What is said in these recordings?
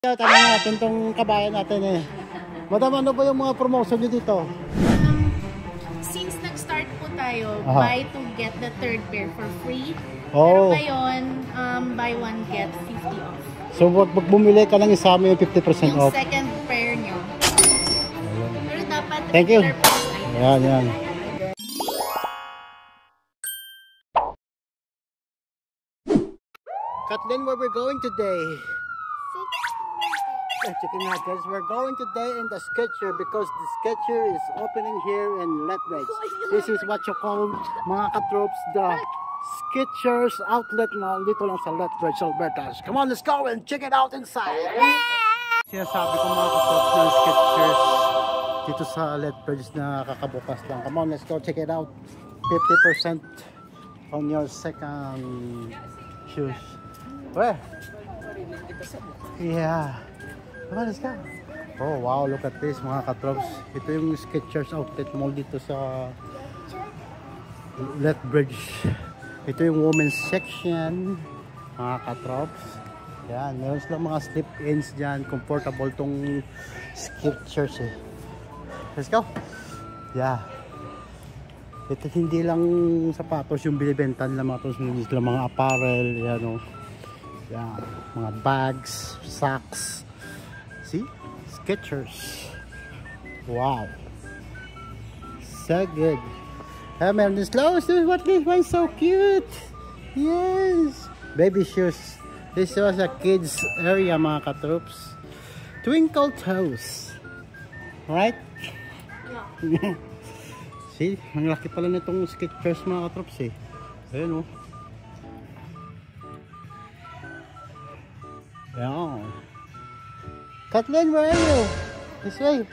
Tanongin natin tong kabayan natin eh. Madam, ano ba yung mga promotion nyo dito? Since nag-start po tayo, buy to get the third pair for free. Oh. Pero ngayon, buy one get 50 off. So pag bumili ka ng isa, may 50% Yung off. second pair nyo. Pero dapat thank you. Yan, yan. Kathleen, where we're going today? Chicken nuggets. We're going today in the Skechers because the Skechers is opening here in Lethbridge. This is what you call, mga katroops, the Skechers outlet mall dito lang sa Lethbridge, Alberta. Come on, let's go and check it out inside. Sinasabi ko mga katroops ng Skechers dito sa Lethbridge na kakabukas lang. Come on, let's go check it out. 50% on your second shoes. Where? Yeah. Come on, let's go. Oh wow, look at this mga katroops. Ito yung Skechers outlet mall dito sa Lethbridge. Ito yung women's section mga katroops. Yan, meron silang mga slip-ins dyan. Comfortable tong Skechers eh. Let's go. Yeah. Ito hindi lang sapatos yung binibenta nila mga katroops. Hindi sila mga apparel. Yan o. Yan. Mga bags, socks. See? Skechers. Wow. So good. Meron din slows. What this one's so cute. Yes. Baby shoes. This was a kids area mga katroops. Twinkle toes. Right? Yeah. See? Ang laki pala nitong Skechers mga katroops eh. Ayan o. Yeah. Kathleen, where are you? This way.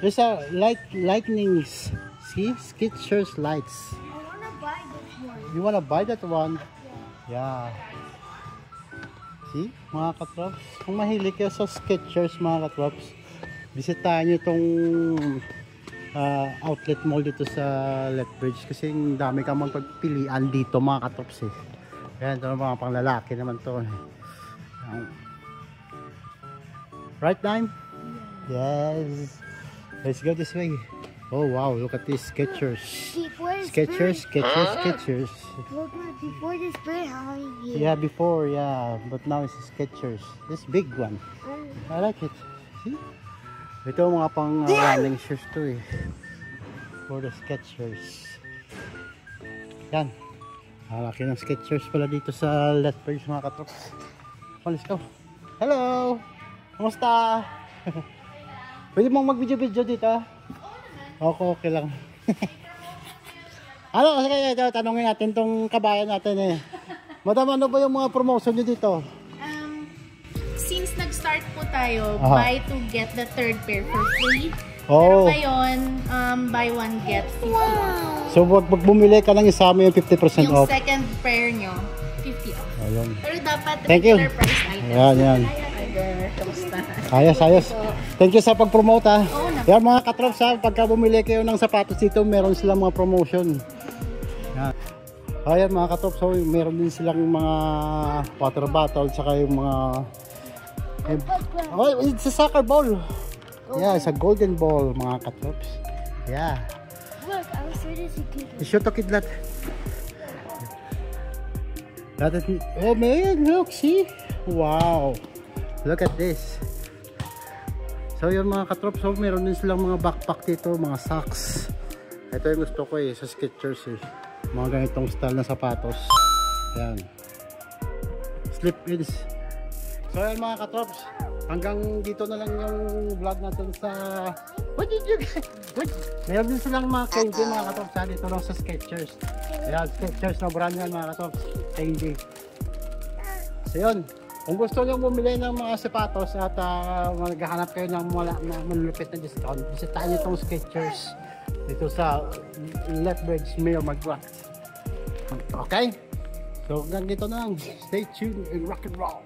There's a lightnings. See? Skechers lights. I wanna buy this one. You wanna buy that one? Yeah. See? Mga katroops. Kung mahilig kayo sa Skechers mga katroops, bisitahin nyo itong outlet mall dito sa Lethbridge kasi dami kang magpagpilian dito mga katroops eh. Ayan, ito mga panglalaki naman to. Right time? Yes. Let's go this way. Oh wow, look at these Skechers. Skechers. Look, before this bird, how many years? Yeah, before, yeah. But now it's Skechers. This big one. I like it. See? Ito mga pang running shoes to eh. For the Skechers. Yan. Laki ng Skechers pala dito sa Lethbridge mga katroops. Oh, let's go. Hello! Kamusta? Pwede mong mag-video-video dito? Okay lang. Ano kasi kaya tanongin natin tong kabayan natin eh. Madam, ano ba yung mga promotion nyo dito? Since nag-start po tayo, buy to get the third pair for free. Oh. Pero ngayon, buy one get 50 off. So pag bumili ka ng isa, may 50% Yung off. second pair nyo, 50 off. Ayun. Pero dapat thank you. regular price items. Yan, yan. Kamusta? Ayos. Thank you sa pag-promote ha. Oo na. Yan mga katroops ha, pagka bumili kayo ng sapatos dito, meron silang mga promotion. Yan. Ayan mga katroops, so meron din silang mga water bottle, saka yung mga... Oh, it's a soccer ball. Yeah, it's a golden ball mga katroops. Yeah. Look, I was sure this is good. Shoot to kidlat. Oh man, look, see? Wow. Look at this. So yun mga katroops, so meron din silang mga backpack dito, mga socks. Ito yung gusto ko eh, sa Skechers eh. Mga ganitong style na sapatos. Yan. Slip-ins. So yan mga katroops, hanggang dito na lang yung vlog natin sa... What did you get? Meron din silang mga candy mga katroops ha, dito lang sa Skechers. Ayan, Skechers na brand yan mga katroops. Candy. So yun. Kung gusto nyo bumili ng mga sapatos at maghahanap kayo ng malulupit na discount, bisitahin nyo itong Skechers dito sa Lethbridge, Mayor Magrat. Okay? So hanggang dito na lang. Stay tuned and rock and roll.